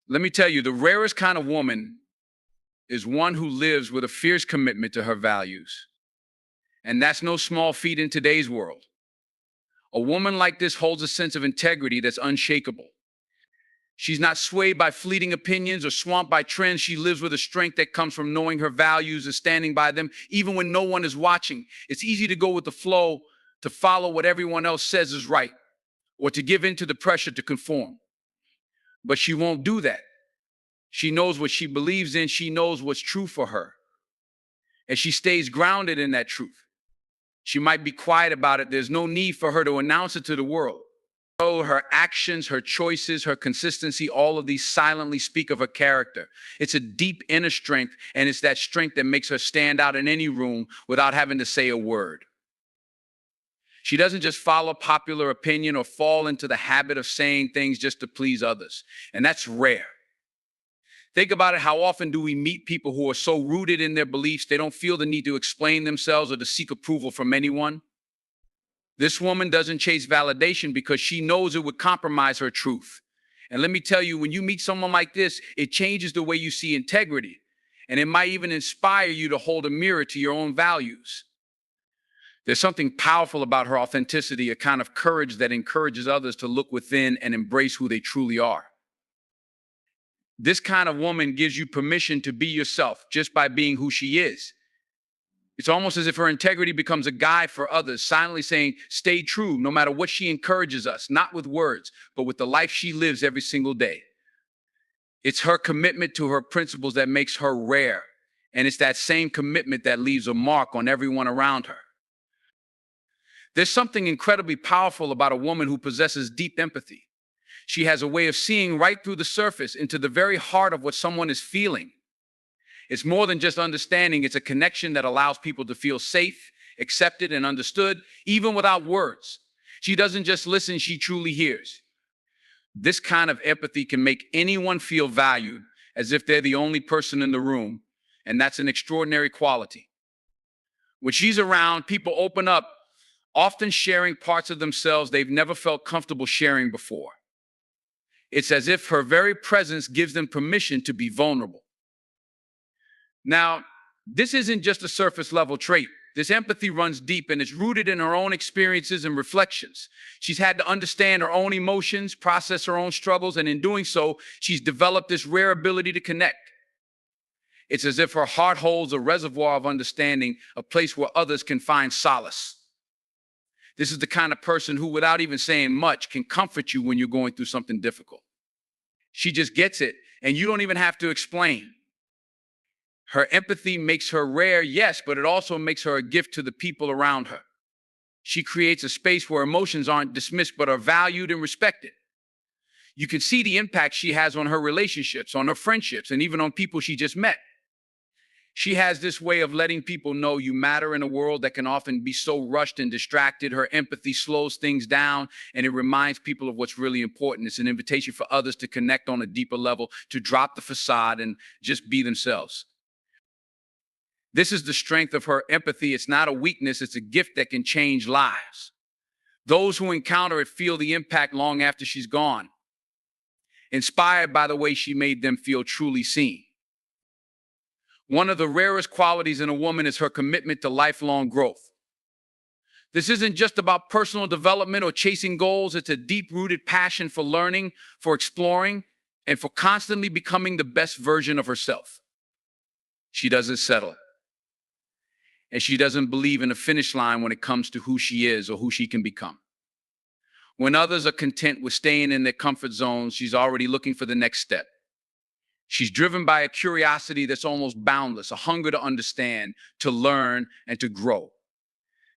Let me tell you, the rarest kind of woman is one who lives with a fierce commitment to her values. And that's no small feat in today's world. A woman like this holds a sense of integrity that's unshakable. She's not swayed by fleeting opinions or swamped by trends. She lives with a strength that comes from knowing her values and standing by them, even when no one is watching. It's easy to go with the flow, to follow what everyone else says is right, or to give in to the pressure to conform. But she won't do that. She knows what she believes in. She knows what's true for her. And she stays grounded in that truth. She might be quiet about it. There's no need for her to announce it to the world. So her actions, her choices, her consistency, all of these silently speak of her character. It's a deep inner strength, and it's that strength that makes her stand out in any room without having to say a word. She doesn't just follow popular opinion or fall into the habit of saying things just to please others. And that's rare. Think about it. How often do we meet people who are so rooted in their beliefs, they don't feel the need to explain themselves or to seek approval from anyone? This woman doesn't chase validation because she knows it would compromise her truth. And let me tell you, when you meet someone like this, it changes the way you see integrity. And it might even inspire you to hold a mirror to your own values. There's something powerful about her authenticity, a kind of courage that encourages others to look within and embrace who they truly are. This kind of woman gives you permission to be yourself just by being who she is. It's almost as if her integrity becomes a guide for others, silently saying, stay true, no matter what she encourages us, not with words, but with the life she lives every single day. It's her commitment to her principles that makes her rare. And it's that same commitment that leaves a mark on everyone around her. There's something incredibly powerful about a woman who possesses deep empathy. She has a way of seeing right through the surface into the very heart of what someone is feeling. It's more than just understanding. It's a connection that allows people to feel safe, accepted, and understood, even without words. She doesn't just listen, she truly hears. This kind of empathy can make anyone feel valued, as if they're the only person in the room, and that's an extraordinary quality. When she's around, people open up, often sharing parts of themselves they've never felt comfortable sharing before. It's as if her very presence gives them permission to be vulnerable. Now, this isn't just a surface level trait. This empathy runs deep and it's rooted in her own experiences and reflections. She's had to understand her own emotions, process her own struggles, and in doing so, she's developed this rare ability to connect. It's as if her heart holds a reservoir of understanding, a place where others can find solace. This is the kind of person who, without even saying much, can comfort you when you're going through something difficult. She just gets it, and you don't even have to explain. Her empathy makes her rare, yes, but it also makes her a gift to the people around her. She creates a space where emotions aren't dismissed, but are valued and respected. You can see the impact she has on her relationships, on her friendships, and even on people she just met. She has this way of letting people know you matter in a world that can often be so rushed and distracted. Her empathy slows things down and it reminds people of what's really important. It's an invitation for others to connect on a deeper level, to drop the facade and just be themselves. This is the strength of her empathy. It's not a weakness, it's a gift that can change lives. Those who encounter it feel the impact long after she's gone, inspired by the way she made them feel truly seen. One of the rarest qualities in a woman is her commitment to lifelong growth. This isn't just about personal development or chasing goals. It's a deep-rooted passion for learning, for exploring, and for constantly becoming the best version of herself. She doesn't settle. And she doesn't believe in a finish line when it comes to who she is or who she can become. When others are content with staying in their comfort zones, she's already looking for the next step. She's driven by a curiosity that's almost boundless, a hunger to understand, to learn, and to grow.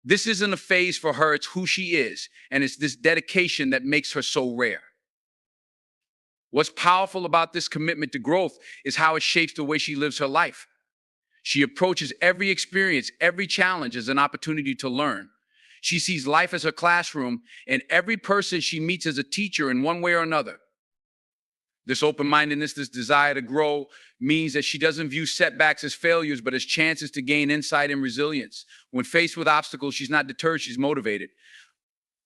This isn't a phase for her, it's who she is, and it's this dedication that makes her so rare. What's powerful about this commitment to growth is how it shapes the way she lives her life. She approaches every experience, every challenge as an opportunity to learn. She sees life as her classroom, and every person she meets as a teacher in one way or another. This open-mindedness, this desire to grow, means that she doesn't view setbacks as failures, but as chances to gain insight and resilience. When faced with obstacles, she's not deterred, she's motivated.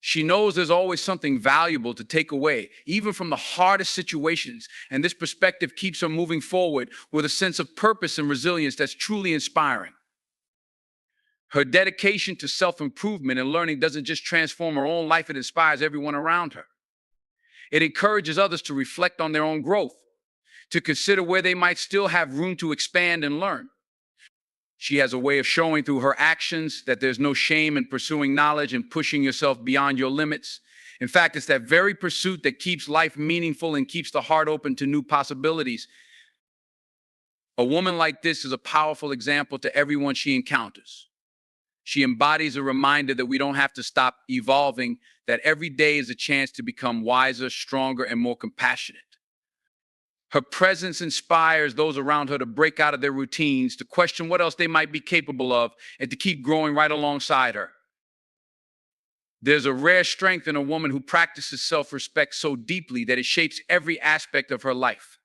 She knows there's always something valuable to take away, even from the hardest situations, and this perspective keeps her moving forward with a sense of purpose and resilience that's truly inspiring. Her dedication to self-improvement and learning doesn't just transform her own life, it inspires everyone around her. It encourages others to reflect on their own growth, to consider where they might still have room to expand and learn. She has a way of showing through her actions that there's no shame in pursuing knowledge and pushing yourself beyond your limits. In fact, it's that very pursuit that keeps life meaningful and keeps the heart open to new possibilities. A woman like this is a powerful example to everyone she encounters. She embodies a reminder that we don't have to stop evolving, that every day is a chance to become wiser, stronger, and more compassionate. Her presence inspires those around her to break out of their routines, to question what else they might be capable of, and to keep growing right alongside her. There's a rare strength in a woman who practices self-respect so deeply that it shapes every aspect of her life.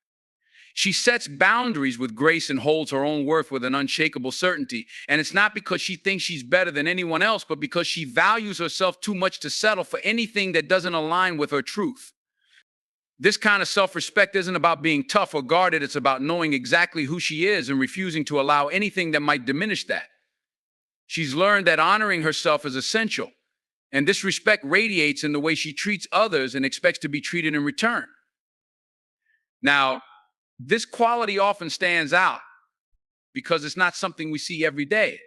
She sets boundaries with grace and holds her own worth with an unshakable certainty. And it's not because she thinks she's better than anyone else, but because she values herself too much to settle for anything that doesn't align with her truth. This kind of self-respect isn't about being tough or guarded. It's about knowing exactly who she is and refusing to allow anything that might diminish that. She's learned that honoring herself is essential, and this respect radiates in the way she treats others and expects to be treated in return. Now, this quality often stands out because it's not something we see every day.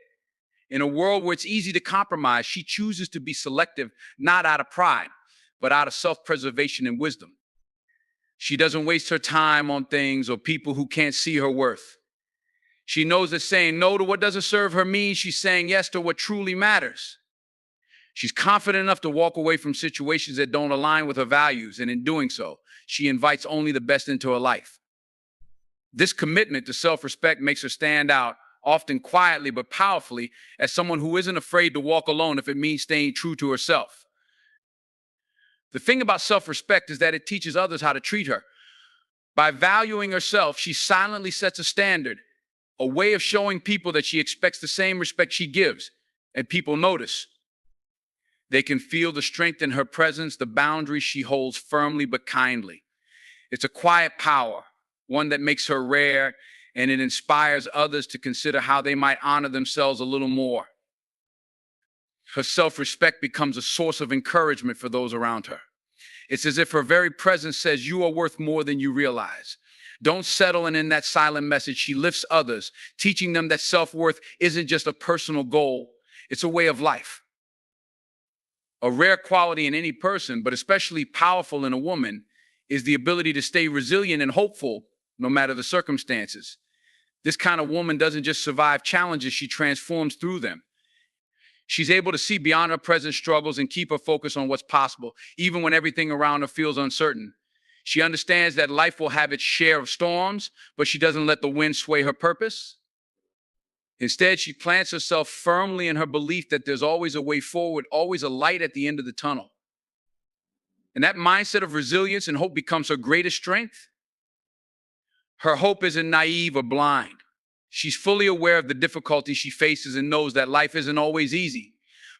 In a world where it's easy to compromise, she chooses to be selective, not out of pride, but out of self-preservation and wisdom. She doesn't waste her time on things or people who can't see her worth. She knows that saying no to what doesn't serve her means she's saying yes to what truly matters. She's confident enough to walk away from situations that don't align with her values, and in doing so, she invites only the best into her life. This commitment to self-respect makes her stand out, often quietly but powerfully, as someone who isn't afraid to walk alone if it means staying true to herself. The thing about self-respect is that it teaches others how to treat her. By valuing herself, she silently sets a standard, a way of showing people that she expects the same respect she gives, and people notice. They can feel the strength in her presence, the boundaries she holds firmly but kindly. It's a quiet power, one that makes her rare, and it inspires others to consider how they might honor themselves a little more. Her self-respect becomes a source of encouragement for those around her. It's as if her very presence says, you are worth more than you realize. Don't settle, and in that silent message, she lifts others, teaching them that self-worth isn't just a personal goal, it's a way of life. A rare quality in any person, but especially powerful in a woman, is the ability to stay resilient and hopeful no matter the circumstances. This kind of woman doesn't just survive challenges, she transforms through them. She's able to see beyond her present struggles and keep her focus on what's possible, even when everything around her feels uncertain. She understands that life will have its share of storms, but she doesn't let the wind sway her purpose. Instead, she plants herself firmly in her belief that there's always a way forward, always a light at the end of the tunnel. And that mindset of resilience and hope becomes her greatest strength. Her hope isn't naive or blind. She's fully aware of the difficulties she faces and knows that life isn't always easy.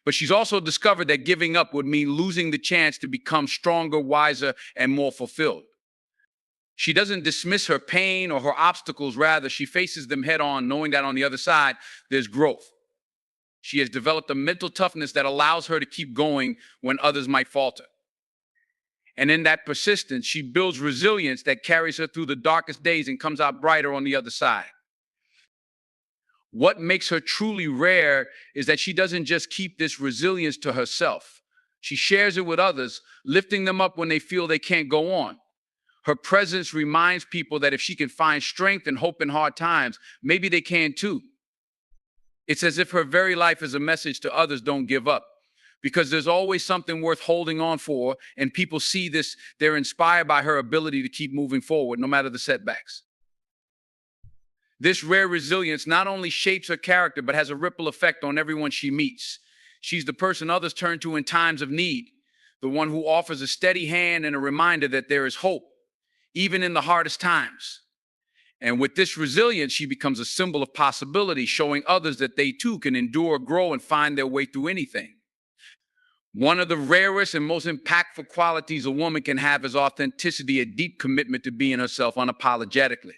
But she's also discovered that giving up would mean losing the chance to become stronger, wiser, and more fulfilled. She doesn't dismiss her pain or her obstacles. Rather, she faces them head on, knowing that on the other side, there's growth. She has developed a mental toughness that allows her to keep going when others might falter. And in that persistence, she builds resilience that carries her through the darkest days and comes out brighter on the other side. What makes her truly rare is that she doesn't just keep this resilience to herself. She shares it with others, lifting them up when they feel they can't go on. Her presence reminds people that if she can find strength and hope in hard times, maybe they can too. It's as if her very life is a message to others: don't give up. Because there's always something worth holding on for, and people see this, they're inspired by her ability to keep moving forward, no matter the setbacks. This rare resilience not only shapes her character, but has a ripple effect on everyone she meets. She's the person others turn to in times of need, the one who offers a steady hand and a reminder that there is hope, even in the hardest times. And with this resilience, she becomes a symbol of possibility, showing others that they too can endure, grow, and find their way through anything. One of the rarest and most impactful qualities a woman can have is authenticity, a deep commitment to being herself unapologetically.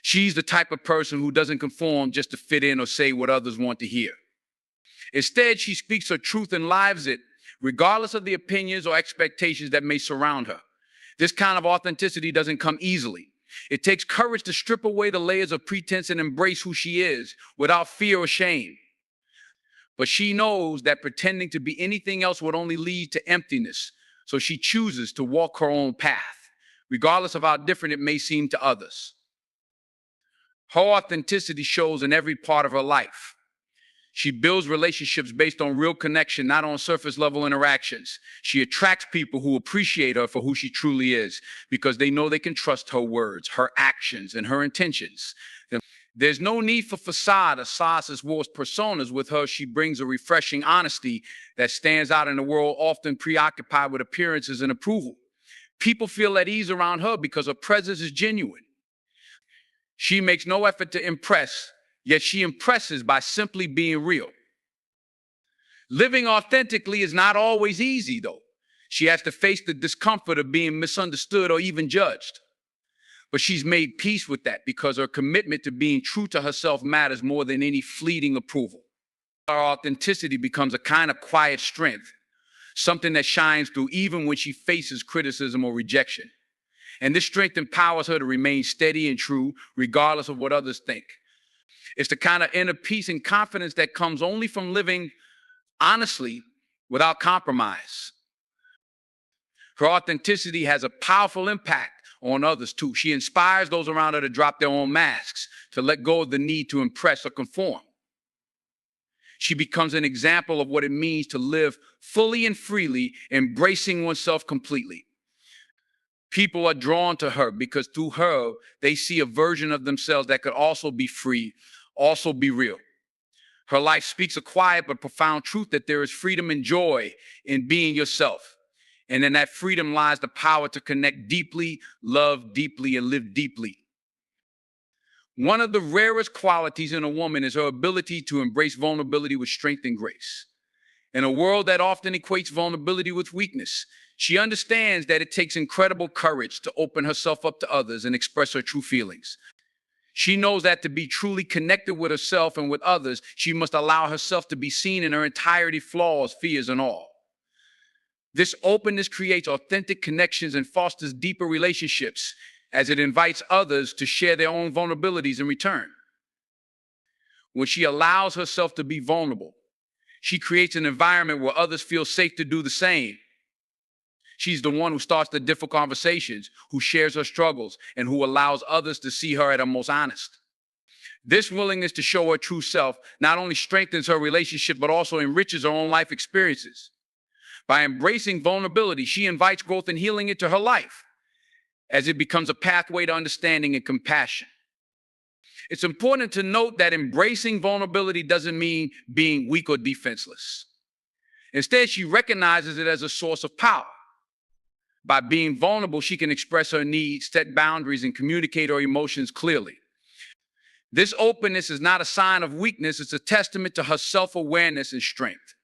She's the type of person who doesn't conform just to fit in or say what others want to hear. Instead, she speaks her truth and lives it, regardless of the opinions or expectations that may surround her. This kind of authenticity doesn't come easily. It takes courage to strip away the layers of pretense and embrace who she is without fear or shame. But she knows that pretending to be anything else would only lead to emptiness, so she chooses to walk her own path, regardless of how different it may seem to others. Her authenticity shows in every part of her life. She builds relationships based on real connection, not on surface level interactions. She attracts people who appreciate her for who she truly is because they know they can trust her words, her actions, and her intentions. There's no need for facade or sauces wars personas. With her, she brings a refreshing honesty that stands out in a world often preoccupied with appearances and approval. People feel at ease around her because her presence is genuine. She makes no effort to impress, yet she impresses by simply being real. Living authentically is not always easy, though. She has to face the discomfort of being misunderstood or even judged. But she's made peace with that because her commitment to being true to herself matters more than any fleeting approval. Her authenticity becomes a kind of quiet strength, something that shines through even when she faces criticism or rejection. And this strength empowers her to remain steady and true, regardless of what others think. It's the kind of inner peace and confidence that comes only from living honestly without compromise. Her authenticity has a powerful impact on others too. She inspires those around her to drop their own masks, to let go of the need to impress or conform. She becomes an example of what it means to live fully and freely, embracing oneself completely. People are drawn to her because through her, they see a version of themselves that could also be free, also be real. Her life speaks a quiet but profound truth that there is freedom and joy in being yourself. And in that freedom lies the power to connect deeply, love deeply, and live deeply. One of the rarest qualities in a woman is her ability to embrace vulnerability with strength and grace. In a world that often equates vulnerability with weakness, she understands that it takes incredible courage to open herself up to others and express her true feelings. She knows that to be truly connected with herself and with others, she must allow herself to be seen in her entirety, flaws, fears, and all. This openness creates authentic connections and fosters deeper relationships as it invites others to share their own vulnerabilities in return. When she allows herself to be vulnerable, she creates an environment where others feel safe to do the same. She's the one who starts the difficult conversations, who shares her struggles, and who allows others to see her at her most honest. This willingness to show her true self not only strengthens her relationship, but also enriches her own life experiences. By embracing vulnerability, she invites growth and healing into her life as it becomes a pathway to understanding and compassion. It's important to note that embracing vulnerability doesn't mean being weak or defenseless. Instead, she recognizes it as a source of power. By being vulnerable, she can express her needs, set boundaries, and communicate her emotions clearly. This openness is not a sign of weakness, it's a testament to her self-awareness and strength.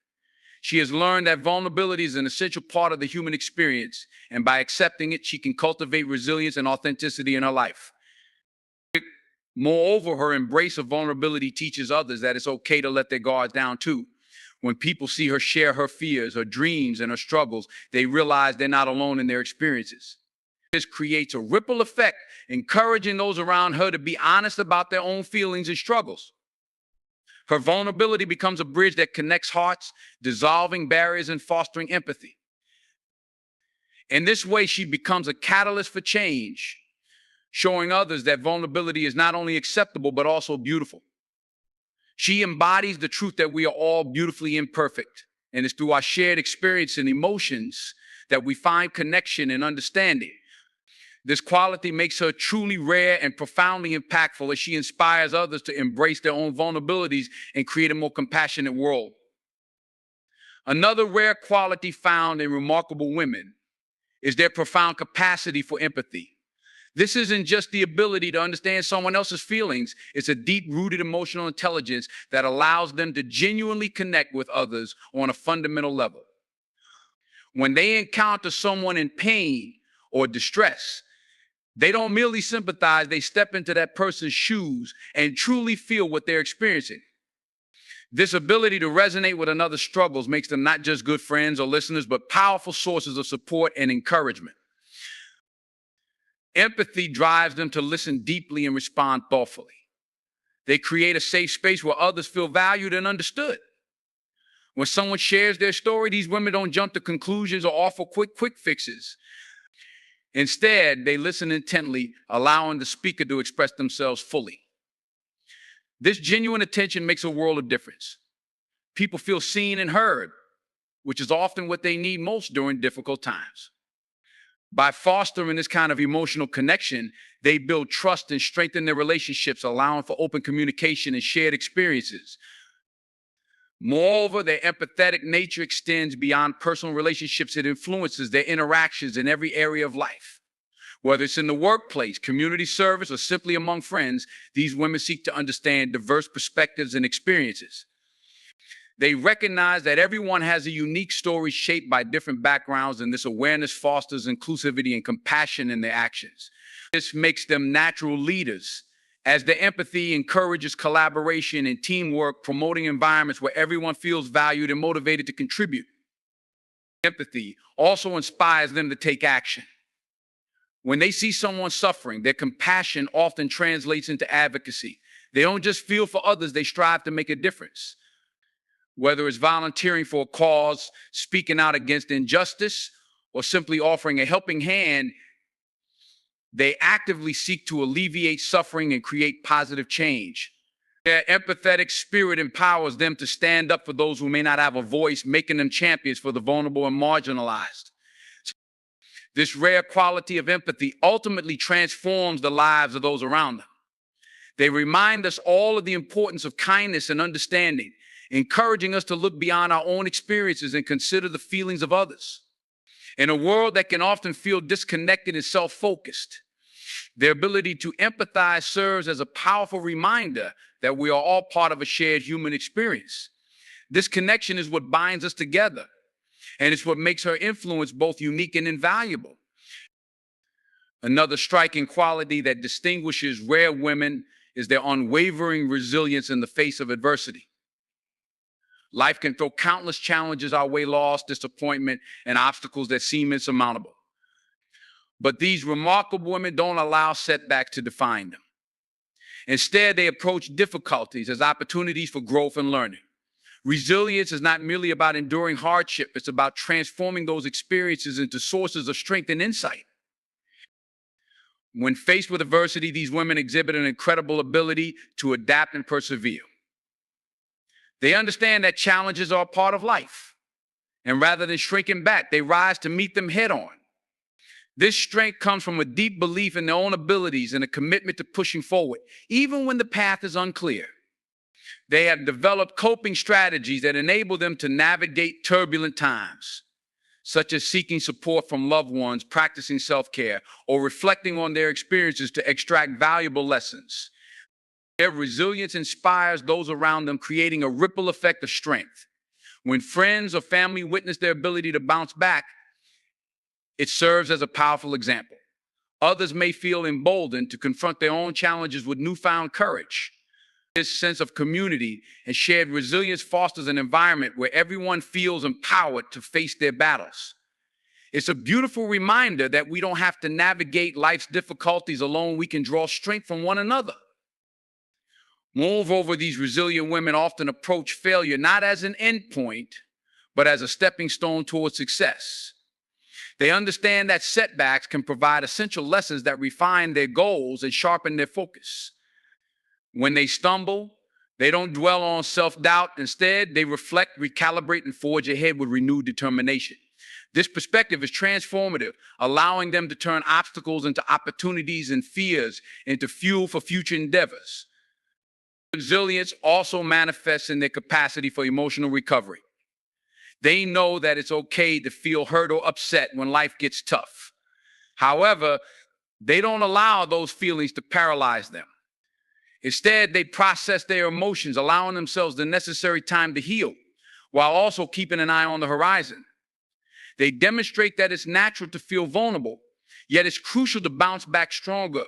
She has learned that vulnerability is an essential part of the human experience, and by accepting it, she can cultivate resilience and authenticity in her life. Moreover, her embrace of vulnerability teaches others that it's okay to let their guards down too. When people see her share her fears, her dreams, and her struggles, they realize they're not alone in their experiences. This creates a ripple effect, encouraging those around her to be honest about their own feelings and struggles. Her vulnerability becomes a bridge that connects hearts, dissolving barriers and fostering empathy. In this way, she becomes a catalyst for change, showing others that vulnerability is not only acceptable, but also beautiful. She embodies the truth that we are all beautifully imperfect, and it's through our shared experience and emotions that we find connection and understanding. This quality makes her truly rare and profoundly impactful as she inspires others to embrace their own vulnerabilities and create a more compassionate world. Another rare quality found in remarkable women is their profound capacity for empathy. This isn't just the ability to understand someone else's feelings, it's a deep-rooted emotional intelligence that allows them to genuinely connect with others on a fundamental level. When they encounter someone in pain or distress, they don't merely sympathize, they step into that person's shoes and truly feel what they're experiencing. This ability to resonate with another's struggles makes them not just good friends or listeners, but powerful sources of support and encouragement. Empathy drives them to listen deeply and respond thoughtfully. They create a safe space where others feel valued and understood. When someone shares their story, these women don't jump to conclusions or offer quick fixes. Instead, they listen intently, allowing the speaker to express themselves fully. This genuine attention makes a world of difference. People feel seen and heard, which is often what they need most during difficult times. By fostering this kind of emotional connection, they build trust and strengthen their relationships, allowing for open communication and shared experiences. Moreover, their empathetic nature extends beyond personal relationships. It influences their interactions in every area of life. Whether it's in the workplace, community service, or simply among friends, these women seek to understand diverse perspectives and experiences. They recognize that everyone has a unique story shaped by different backgrounds, and this awareness fosters inclusivity and compassion in their actions. This makes them natural leaders, as their empathy encourages collaboration and teamwork, promoting environments where everyone feels valued and motivated to contribute. Empathy also inspires them to take action. When they see someone suffering, their compassion often translates into advocacy. They don't just feel for others, they strive to make a difference. Whether it's volunteering for a cause, speaking out against injustice, or simply offering a helping hand, they actively seek to alleviate suffering and create positive change. Their empathetic spirit empowers them to stand up for those who may not have a voice, making them champions for the vulnerable and marginalized. This rare quality of empathy ultimately transforms the lives of those around them. They remind us all of the importance of kindness and understanding, encouraging us to look beyond our own experiences and consider the feelings of others. In a world that can often feel disconnected and self-focused, their ability to empathize serves as a powerful reminder that we are all part of a shared human experience. This connection is what binds us together, and it's what makes her influence both unique and invaluable. Another striking quality that distinguishes rare women is their unwavering resilience in the face of adversity. Life can throw countless challenges our way, loss, disappointment, and obstacles that seem insurmountable. But these remarkable women don't allow setbacks to define them. Instead, they approach difficulties as opportunities for growth and learning. Resilience is not merely about enduring hardship, it's about transforming those experiences into sources of strength and insight. When faced with adversity, these women exhibit an incredible ability to adapt and persevere. They understand that challenges are a part of life, and rather than shrinking back, they rise to meet them head on. This strength comes from a deep belief in their own abilities and a commitment to pushing forward, even when the path is unclear. They have developed coping strategies that enable them to navigate turbulent times, such as seeking support from loved ones, practicing self-care, or reflecting on their experiences to extract valuable lessons. Their resilience inspires those around them, creating a ripple effect of strength. When friends or family witness their ability to bounce back, it serves as a powerful example. Others may feel emboldened to confront their own challenges with newfound courage. This sense of community and shared resilience fosters an environment where everyone feels empowered to face their battles. It's a beautiful reminder that we don't have to navigate life's difficulties alone. We can draw strength from one another. Moreover, these resilient women often approach failure not as an endpoint, but as a stepping stone towards success. They understand that setbacks can provide essential lessons that refine their goals and sharpen their focus. When they stumble, they don't dwell on self-doubt. Instead, they reflect, recalibrate, and forge ahead with renewed determination. This perspective is transformative, allowing them to turn obstacles into opportunities and fears into fuel for future endeavors. Resilience also manifests in their capacity for emotional recovery. They know that it's okay to feel hurt or upset when life gets tough. However, they don't allow those feelings to paralyze them. Instead, they process their emotions, allowing themselves the necessary time to heal, while also keeping an eye on the horizon. They demonstrate that it's natural to feel vulnerable, yet it's crucial to bounce back stronger,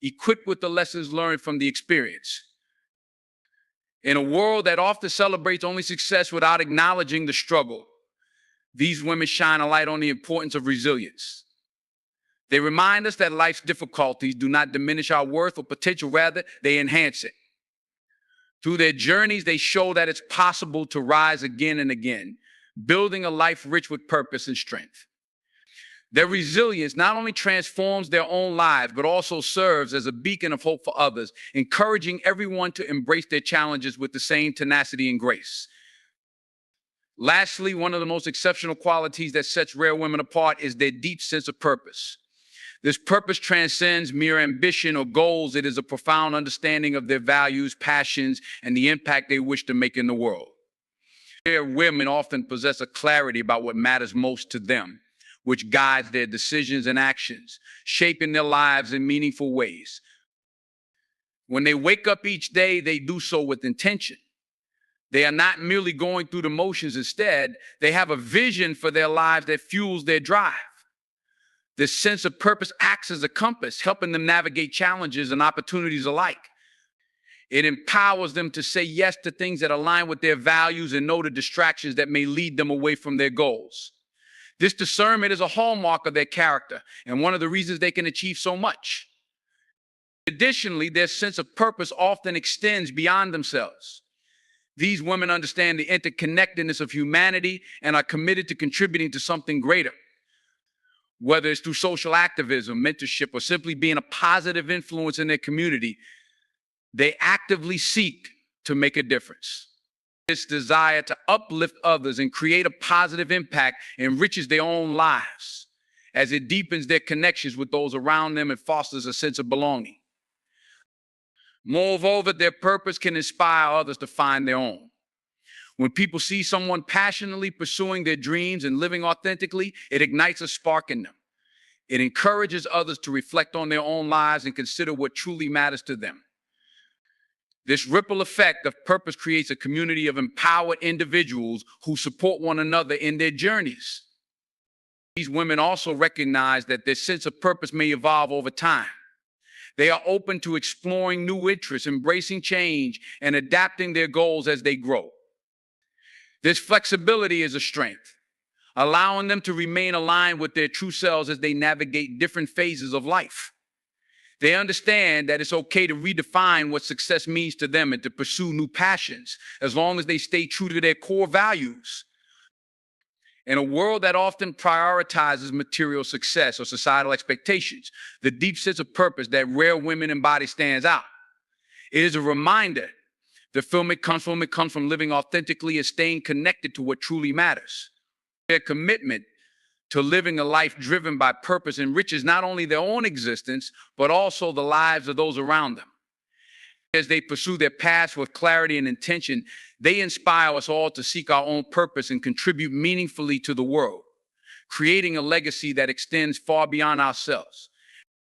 equipped with the lessons learned from the experience. In a world that often celebrates only success without acknowledging the struggle, these women shine a light on the importance of resilience. They remind us that life's difficulties do not diminish our worth or potential, rather, they enhance it. Through their journeys, they show that it's possible to rise again and again, building a life rich with purpose and strength. Their resilience not only transforms their own lives, but also serves as a beacon of hope for others, encouraging everyone to embrace their challenges with the same tenacity and grace. Lastly, one of the most exceptional qualities that sets rare women apart is their deep sense of purpose. This purpose transcends mere ambition or goals. It is a profound understanding of their values, passions, and the impact they wish to make in the world. Rare women often possess a clarity about what matters most to them, which guides their decisions and actions, shaping their lives in meaningful ways. When they wake up each day, they do so with intention. They are not merely going through the motions. Instead, they have a vision for their lives that fuels their drive. This sense of purpose acts as a compass, helping them navigate challenges and opportunities alike. It empowers them to say yes to things that align with their values and no to distractions that may lead them away from their goals. This discernment is a hallmark of their character and one of the reasons they can achieve so much. Additionally, their sense of purpose often extends beyond themselves. These women understand the interconnectedness of humanity and are committed to contributing to something greater. Whether it's through social activism, mentorship, or simply being a positive influence in their community, they actively seek to make a difference. This desire to uplift others and create a positive impact enriches their own lives as it deepens their connections with those around them and fosters a sense of belonging. Moreover, their purpose can inspire others to find their own. When people see someone passionately pursuing their dreams and living authentically, it ignites a spark in them. It encourages others to reflect on their own lives and consider what truly matters to them. This ripple effect of purpose creates a community of empowered individuals who support one another in their journeys. These women also recognize that their sense of purpose may evolve over time. They are open to exploring new interests, embracing change, and adapting their goals as they grow. This flexibility is a strength, allowing them to remain aligned with their true selves as they navigate different phases of life. They understand that it's okay to redefine what success means to them and to pursue new passions, as long as they stay true to their core values. In a world that often prioritizes material success or societal expectations, the deep sense of purpose that rare women embody stands out. It is a reminder that fulfillment comes from living authentically and staying connected to what truly matters. Their commitment to living a life driven by purpose enriches not only their own existence, but also the lives of those around them. As they pursue their paths with clarity and intention, they inspire us all to seek our own purpose and contribute meaningfully to the world, creating a legacy that extends far beyond ourselves.